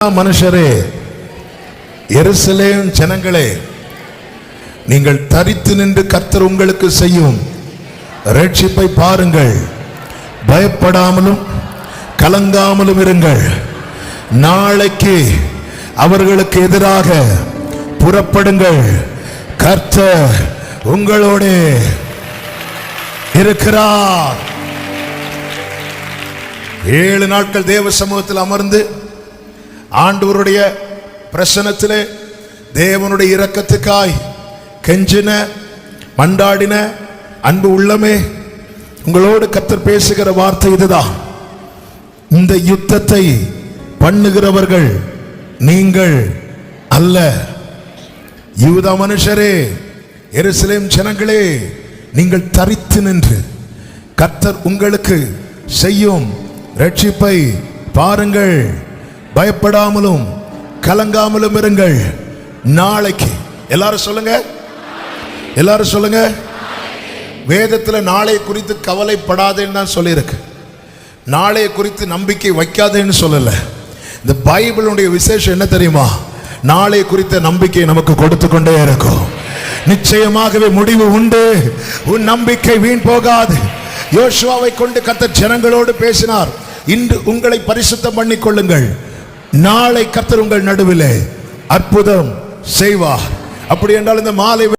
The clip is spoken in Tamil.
மனுஷரே, எருசலேம் ஜனங்களே, நீங்கள் தரித்து நின்று கர்த்தர் உங்களுக்கு செய்யும் ரட்சிப்பை பாருங்கள். பயப்படாமலும் கலங்காமலும் இருங்கள். நாளைக்கு அவர்களுக்கு எதிராக புறப்படுங்கள். கர்த்தர் உங்களோட இருக்கிறார். 7 நாட்கள் தேவ சமூகத்தில் அமர்ந்து ஆண்டவருடைய பிரசன்னத்திலே தேவனுடைய இரக்கத்துக்காய் கெஞ்சின மண்டாடின அன்பு உள்ளமே, உங்களோடு கர்த்தர் பேசுகிற வார்த்தை இதுதான். இந்த யுத்தத்தை பண்ணுகிறவர்கள் நீங்கள் அல்ல. யூதா மனுஷரே, எருசலேம் ஜனங்களே, நீங்கள் தரித்து நின்று கர்த்தர் உங்களுக்கு செய்யும் ரட்சிப்பை பாருங்கள். பயப்படாமலும் கலங்காமலும் இருங்கள். நாளைக்கு எல்லாரும் சொல்லுங்க, எல்லாரும் சொல்லுங்க. வேதத்தில் நாளை குறித்து கவலைப்படாதேன்னு தான் சொல்லியிருக்கு. நாளைய குறித்து நம்பிக்கை வைக்காதேன்னு சொல்லல. இந்த பைபிளுடைய விசேஷம் என்ன தெரியுமா? நாளை குறித்த நம்பிக்கை நமக்கு கொடுத்து கொண்டே இருக்கும். நிச்சயமாகவே முடிவு உண்டு. உன் நம்பிக்கை வீண் போகாது. யோசுவாவை கொண்டு கர்த்தர் ஜனங்களோடு பேசினார். இன்று உங்களை பரிசுத்தம் பண்ணிக் கொள்ளுங்கள், நாளை கர்த்தர் உங்கள் நடுவிலே அற்புதம் செய்வார். அப்படி என்றால் இந்த மாலை